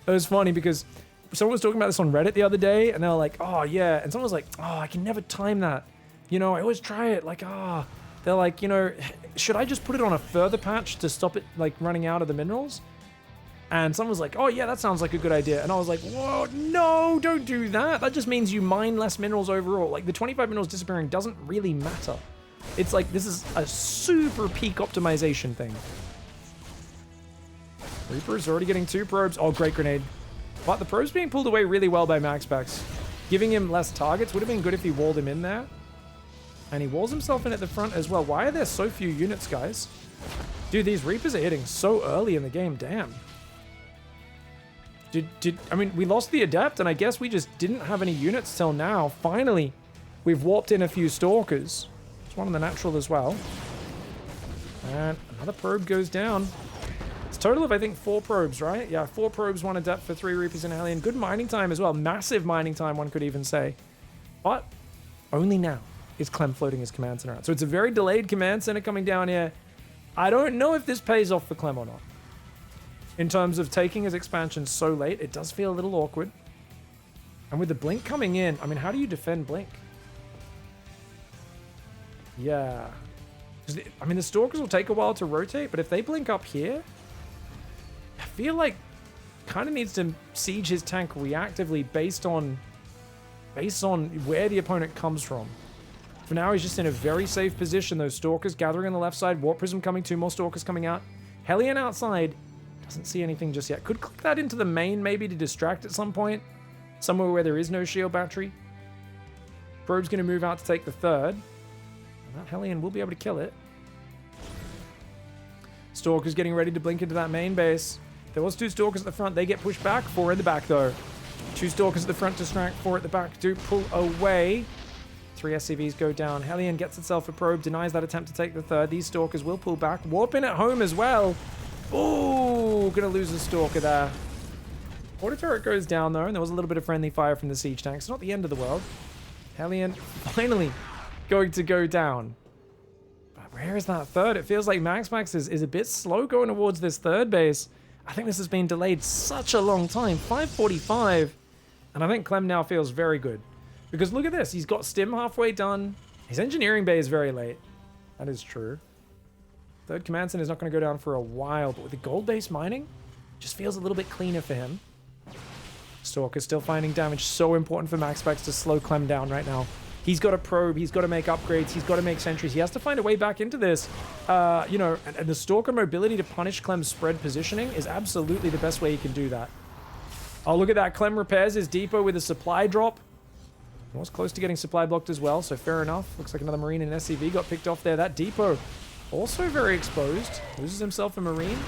It was funny because someone was talking about this on Reddit the other day, and they were like, oh, yeah. And someone was like, oh, I can never time that. You know, I always try it. Like, they're like, you know, should I just put it on a further patch to stop it, like, running out of the minerals? And someone was like, oh, yeah, that sounds like a good idea. And I was like, whoa, no, don't do that. That just means you mine less minerals overall. Like, the 25 minerals disappearing doesn't really matter. It's like this is a super peak optimization thing. Reaper is already getting 2 probes. Oh, great grenade. But the probe's being pulled away really well by Maxpax. Giving him less targets would have been good if he walled him in there. And he walls himself in at the front as well. Why are there so few units, guys? Dude, these Reapers are hitting so early in the game. Damn. I mean, we lost the Adept, and I guess we just didn't have any units till now. Finally, we've warped in a few Stalkers. It's one of the natural as well. And another probe goes down. It's a total of, I think, 4 probes, right? Yeah, 4 probes, 1 Adept for 3 Reapers and Hellion. Good mining time as well. Massive mining time, one could even say. But only now is Clem floating his command center out. So it's a very delayed command center coming down here. I don't know if this pays off for Clem or not. In terms of taking his expansion so late, it does feel a little awkward. And with the Blink coming in, I mean, how do you defend Blink? Yeah. I mean, the Stalkers will take a while to rotate, but if they blink up here, I feel like kind of needs to siege his tank reactively based on where the opponent comes from. For now, he's just in a very safe position. Those Stalkers gathering on the left side. Warp Prism coming, 2 more Stalkers coming out. Hellion outside. Doesn't see anything just yet. Could click that into the main maybe to distract at some point. Somewhere where there is no shield battery. Probe's going to move out to take the 3rd. And that Hellion will be able to kill it. Stalker's getting ready to blink into that main base. There was 2 Stalkers at the front. They get pushed back. 4 in the back though. 2 Stalkers at the front distract. 4 at the back do pull away. 3 SCVs go down. Hellion gets itself a probe. Denies that attempt to take the 3rd. These Stalkers will pull back. Warp in at home as well. Oh, gonna lose a Stalker there. Water turret goes down though, and there was a little bit of friendly fire from the siege tank. It's not the end of the world. Hellion finally going to go down. But where is that 3rd? It feels like Maxpax is a bit slow going towards this 3rd base. I think this has been delayed such a long time. 5:45. And I think Clem now feels very good. Because look at this. He's got Stim halfway done. His engineering bay is very late. That is true. 3rd command center is not going to go down for a while, but with the gold-based mining, just feels a little bit cleaner for him. Stalker still finding damage. So important for Maxpax to slow Clem down right now. He's got to probe. He's got to make upgrades. He's got to make sentries. He has to find a way back into this. You know, and the Stalker mobility to punish Clem's spread positioning is absolutely the best way he can do that. Oh, look at that. Clem repairs his depot with a supply drop. He was close to getting supply blocked as well, so fair enough. Looks like another Marine and SCV got picked off there. That depot also very exposed. Loses himself a Marine.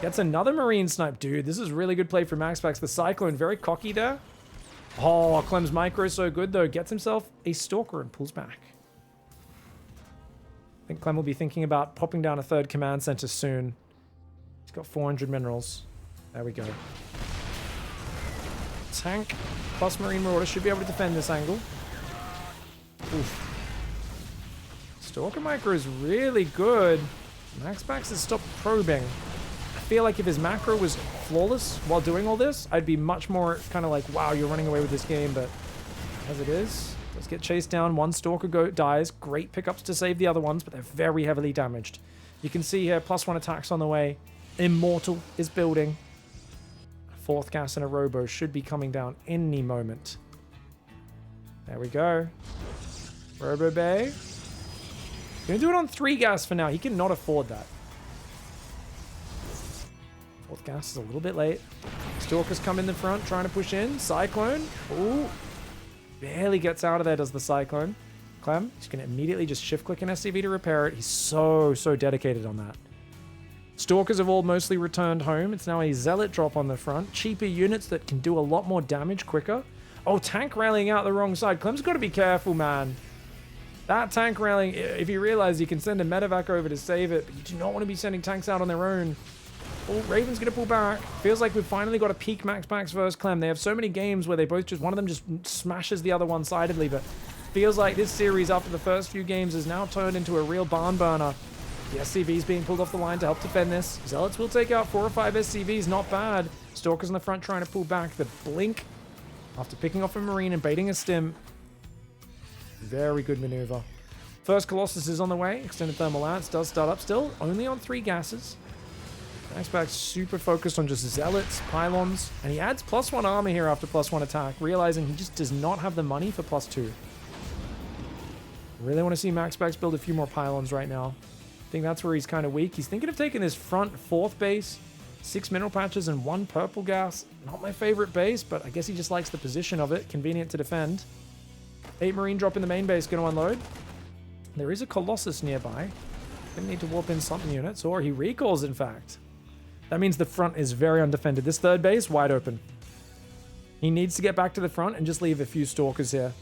Gets another Marine snipe. Dude, this is really good play for Maxpax. The Cyclone, very cocky there. Oh, Clem's micro is so good, though. Gets himself a Stalker and pulls back. I think Clem will be thinking about popping down a 3rd command center soon. He's got 400 minerals. There we go. Tank plus Marine Marauder should be able to defend this angle. Oof. Stalker micro is really good. Maxpax has stopped probing. I feel like if his macro was flawless while doing all this, I'd be much more kind of like, wow, you're running away with this game. But as it is, let's get chased down. 1 Stalker dies. Great pickups to save the other ones, but they're very heavily damaged. You can see here, +1 attacks on the way. Immortal is building. 4th gas and a Robo should be coming down any moment. There we go. Robo Bay. Gonna do it on 3 gas for now. He cannot afford that. 4th gas is a little bit late. Stalkers come in the front, trying to push in. Cyclone. Ooh. Barely gets out of there, does the Cyclone. Clem, he's gonna immediately just shift-click an SCV to repair it. He's so dedicated on that. Stalkers have all mostly returned home. It's now a Zealot drop on the front. Cheaper units that can do a lot more damage quicker. Oh, tank rallying out the wrong side. Clem's got to be careful, man. That tank rallying, if you realize you can send a medevac over to save it, but you do not want to be sending tanks out on their own. Oh, Raven's going to pull back. Feels like we've finally got a peak Maxpax versus Clem. They have so many games where they both just, one of them just smashes the other one-sidedly, but feels like this series after the first few games has now turned into a real barn burner. The SCV's being pulled off the line to help defend this. Zealots will take out 4 or 5 SCVs, not bad. Stalkers in the front trying to pull back. The blink after picking off a Marine and baiting a stim. Very good maneuver. First Colossus is on the way. Extended Thermal Lance does start up still. Only on 3 gases. Maxpax super focused on just Zealots, Pylons. And he adds +1 armor here after +1 attack, realizing he just does not have the money for +2. Really want to see Maxpax build a few more pylons right now. I think that's where he's kind of weak. He's thinking of taking this front 4th base. 6 mineral patches and 1 purple gas. Not my favorite base, but I guess he just likes the position of it. Convenient to defend. 8 marine drop in the main base. Going to unload. There is a Colossus nearby. Gonna need to warp in something units, or he recalls, in fact. That means the front is very undefended. This 3rd base, wide open. He needs to get back to the front and just leave a few stalkers here.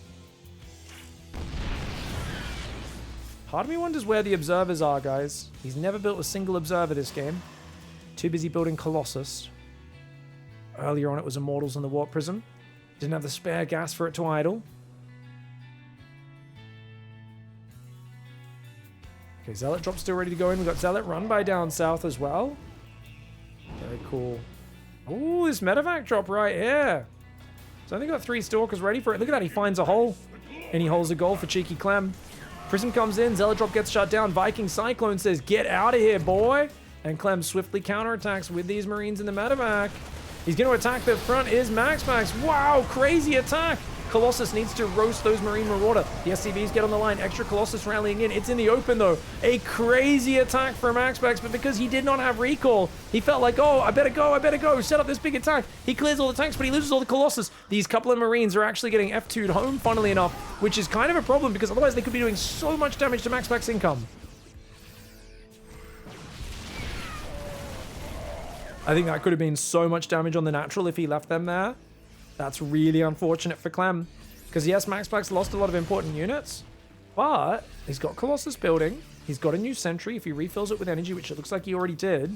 Part of me wonders where the observers are, guys. He's never built a single observer this game. Too busy building Colossus. Earlier on it was Immortals and the Warp Prism. Didn't have the spare gas for it to idle. Okay, Zealot drop still ready to go in. We've got Zealot run by down south as well. Very cool. Ooh, this medevac drop right here. So I think got 3 stalkers ready for it. Look at that, he finds a hole. And he holds a goal for cheeky Clem. Prism comes in, Zealot drop gets shut down. Viking Cyclone says, get out of here, boy. And Clem swiftly counterattacks with these Marines in the medevac. He's going to attack the front is Maxpax. Wow, crazy attack. Colossus needs to roast those Marine Marauder. The SCVs get on the line. Extra Colossus rallying in. It's in the open, though. A crazy attack for Maxpax, but because he did not have recall, he felt like, oh, I better go. Set up this big attack. He clears all the tanks, but he loses all the Colossus. These couple of Marines are actually getting F2'd home, funnily enough, which is kind of a problem because otherwise they could be doing so much damage to Maxpax income. I think that could have been so much damage on the natural if he left them there. That's really unfortunate for Clem. Because yes, Maxpax lost a lot of important units, but he's got Colossus building. He's got a new sentry if he refills it with energy, which it looks like he already did.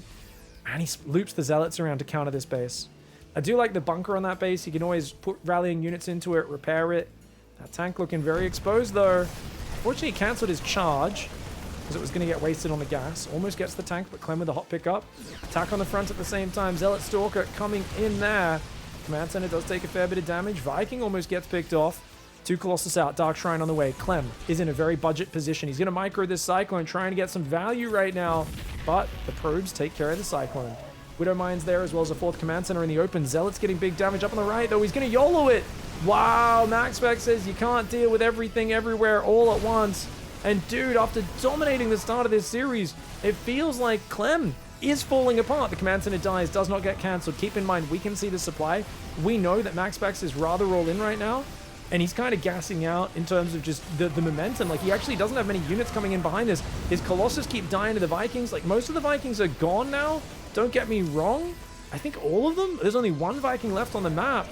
And he loops the Zealots around to counter this base. I do like the bunker on that base. You can always put rallying units into it, repair it. That tank looking very exposed though. Unfortunately, he cancelled his charge because it was going to get wasted on the gas. Almost gets the tank, but Clem with a hot pickup. Attack on the front at the same time. Zealot Stalker coming in there. Command Center does take a fair bit of damage. Viking almost gets picked off. 2 Colossus out. Dark Shrine on the way. Clem is in a very budget position. He's going to micro this Cyclone, trying to get some value right now. But the probes take care of the Cyclone. Widow Mine's there as well as a 4th Command Center in the open. Zealot's getting big damage up on the right, though. He's going to YOLO it. Wow, Maxpax says you can't deal with everything everywhere all at once. And dude, after dominating the start of this series, it feels like Clem is falling apart. The Command Center dies, does not get cancelled. Keep in mind, we can see the supply. We know that Maxpax is rather all in right now, and he's kind of gassing out in terms of just the momentum. Like, he actually doesn't have many units coming in behind this. His Colossus keep dying to the Vikings. Like, most of the Vikings are gone now. Don't get me wrong. I think all of them. There's only 1 Viking left on the map.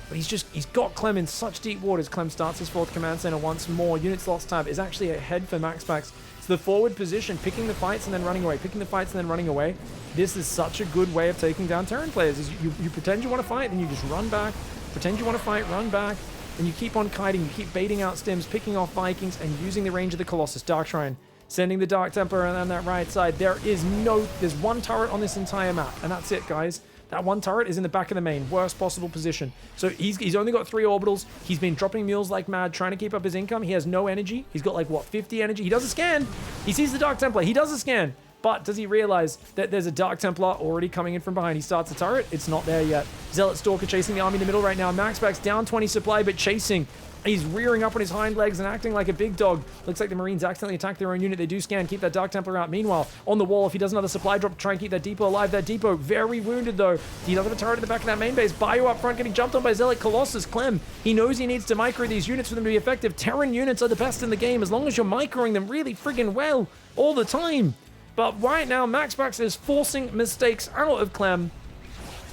But he's got Clem in such deep waters. Clem starts his 4th Command Center once more. Unit slots tab is actually ahead for Maxpax. It's the forward position, picking the fights and then running away, picking the fights and then running away. This is such a good way of taking down Terran players. Is you pretend you want to fight, then you just run back. Pretend you want to fight, run back. And you keep on kiting, you keep baiting out stims, picking off Vikings, and using the range of the Colossus. Dark Shrine, sending the Dark Templar on that right side. There's 1 turret on this entire map, and that's it, guys. That 1 turret is in the back of the main, worst possible position. So he's only got 3 orbitals. He's been dropping mules like mad, trying to keep up his income. He has no energy. He's got like, what, 50 energy? He does a scan. He sees the Dark Templar. He does a scan. But does he realize that there's a Dark Templar already coming in from behind? He starts the turret. It's not there yet. Zealot Stalker chasing the army in the middle right now. Maxpax down 20 supply, but chasing. He's rearing up on his hind legs and acting like a big dog. Looks like the Marines accidentally attack their own unit. They do scan, keep that Dark Templar out. Meanwhile, on the wall, if he does another supply drop to try and keep that depot alive, that depot very wounded though. He does have a turret in the back of that main base. Bio up front getting jumped on by Zealot Colossus. Clem, he knows he needs to micro these units for them to be effective. Terran units are the best in the game as long as you're microing them really friggin' well all the time. But right now, Maxpax is forcing mistakes out of Clem.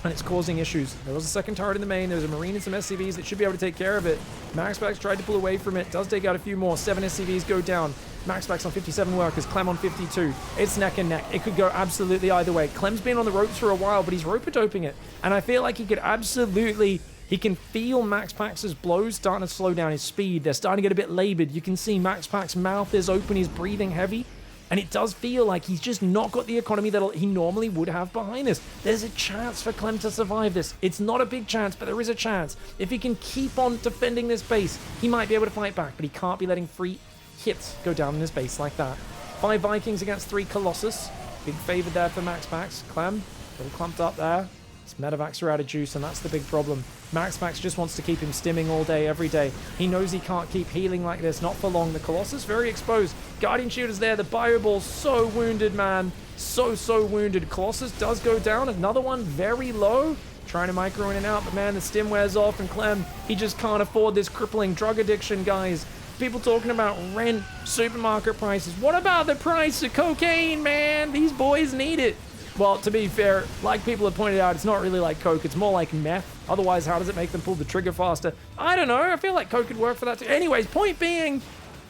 And it's causing issues. There was a 2nd turret in the main. There's a Marine and some SCVs that should be able to take care of it. Maxpax tried to pull away from it. Does take out a few more. 7 SCVs go down. Maxpax on 57 workers. Clem on 52. It's neck and neck. It could go absolutely either way. Clem's been on the ropes for a while, but he's rope-a-doping it. And I feel like he could absolutely... He can feel Maxpax's blows starting to slow down his speed. They're starting to get a bit labored. You can see Maxpax's mouth is open. He's breathing heavy. And it does feel like he's just not got the economy that he normally would have behind this. There's a chance for Clem to survive this. It's not a big chance, but there is a chance. If he can keep on defending this base, he might be able to fight back, but he can't be letting free hits go down in his base like that. 5 Vikings against 3 Colossus. Big favor there for Maxpax. Clem, a little clumped up there. His medevacs are out of juice, and that's the big problem. Maxpax just wants to keep him stimming all day, every day. He knows he can't keep healing like this, not for long. The Colossus very exposed. Guardian Shield is there. The Bio Ball so wounded, man. So wounded. Colossus does go down. Another one very low. Trying to micro in and out, but man, the stim wears off, and Clem, he just can't afford this crippling drug addiction, guys. People talking about rent, supermarket prices. What about the price of cocaine, man? These boys need it. Well, to be fair, like people have pointed out, it's not really like coke. It's more like meth. Otherwise, how does it make them pull the trigger faster? I don't know. I feel like coke could work for that too. Anyways, point being,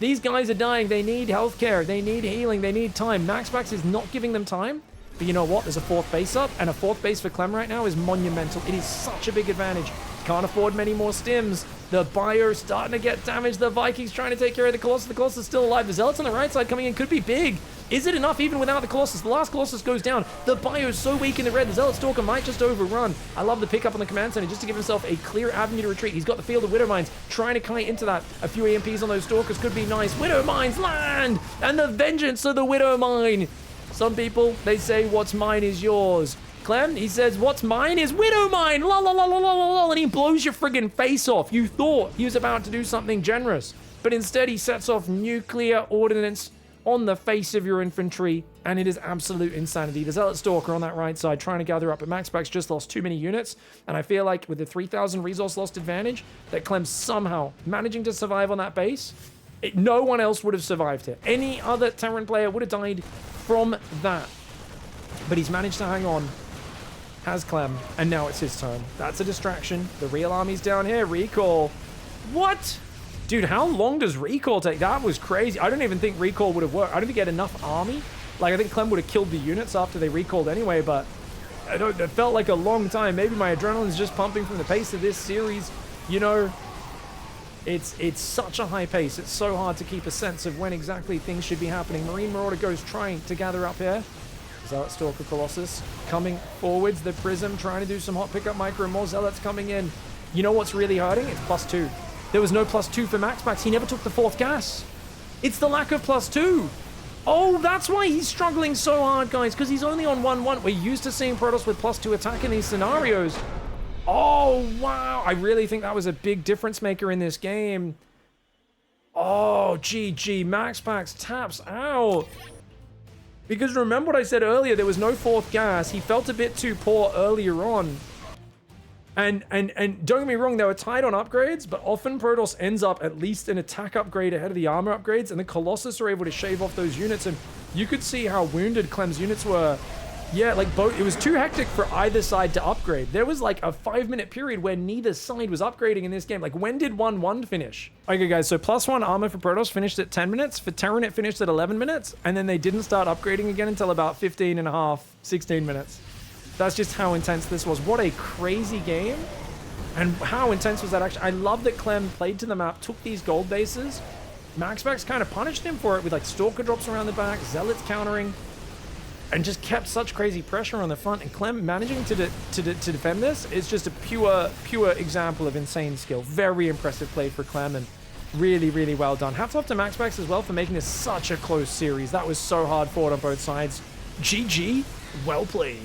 these guys are dying. They need healthcare. They need healing. They need time. Maxpax is not giving them time. But you know what? There's a fourth base up, and a fourth base for Clem right now is monumental. It is such a big advantage. Can't afford many more stims. The Bio starting to get damaged. The Vikings trying to take care of the Colossus. The Colossus is still alive. The Zealots on the right side coming in could be big. Is it enough even without the Colossus? The last Colossus goes down. The Bio is so weak in the red. The Zealot Stalker might just overrun. I love the pickup on the command center just to give himself a clear avenue to retreat. He's got the field of Widow Mines trying to kite into that. A few EMPs on those Stalkers could be nice. Widow Mines land! And the vengeance of the Widow Mine. Some people, they say what's mine is yours. Clem, he says, what's mine is Widow Mine, la la la la la la la, and he blows your friggin' face off. You thought he was about to do something generous, but instead he sets off nuclear ordnance on the face of your infantry, and it is absolute insanity. The Zealot Stalker on that right side trying to gather up, but Maxpax just lost too many units, and I feel like with the 3,000 resource lost advantage, that Clem's somehow managing to survive on that base. No one else would have survived it. Any other Terran player would have died from that. But he's managed to hang on. Has Clem, and now it's his turn. That's a distraction. The real army's down here. Recall. What? Dude, how long does recall take? That was crazy. I don't even think recall would have worked. I don't think he had enough army. Like, I think Clem would have killed the units after they recalled anyway, but it felt like a long time. Maybe my adrenaline's just pumping from the pace of this series. You know, it's such a high pace. It's so hard to keep a sense of when exactly things should be happening. Marine Marauder goes trying to gather up here. Zealot Stalker Colossus coming forwards. The Prism trying to do some hot pickup micro. More Zealots coming in. You know what's really hurting? It's +2. There was no +2 for Maxpax. He never took the 4th gas. It's the lack of +2. Oh, that's why he's struggling so hard, guys, because he's only on 1-1. We're used to seeing Protoss with +2 attack in these scenarios. Oh, wow. I really think that was a big difference maker in this game. Oh, GG. Maxpax taps out. Because remember what I said earlier, there was no 4th gas. He felt a bit too poor earlier on. And don't get me wrong, they were tied on upgrades, but often Protoss ends up at least an attack upgrade ahead of the armor upgrades, and the Colossus are able to shave off those units, and you could see how wounded Clem's units were. Yeah, like it was too hectic for either side to upgrade. There was like a 5-minute period where neither side was upgrading in this game. Like, when did 1-1 finish? Okay, guys, so +1 armor for Protoss finished at 10 minutes. For Terran, it finished at 11 minutes. And then they didn't start upgrading again until about 15 and a half, 16 minutes. That's just how intense this was. What a crazy game. And how intense was that actually? I love that Clem played to the map, took these gold bases. Maxpax kind of punished him for it with like Stalker drops around the back, Zealots countering, and just kept such crazy pressure on the front. And Clem managing to defend this is just a pure example of insane skill. Very impressive play for Clem, and really, really well done. Hats off to Maxpax as well for making this such a close series. That was so hard fought on both sides. GG, well played.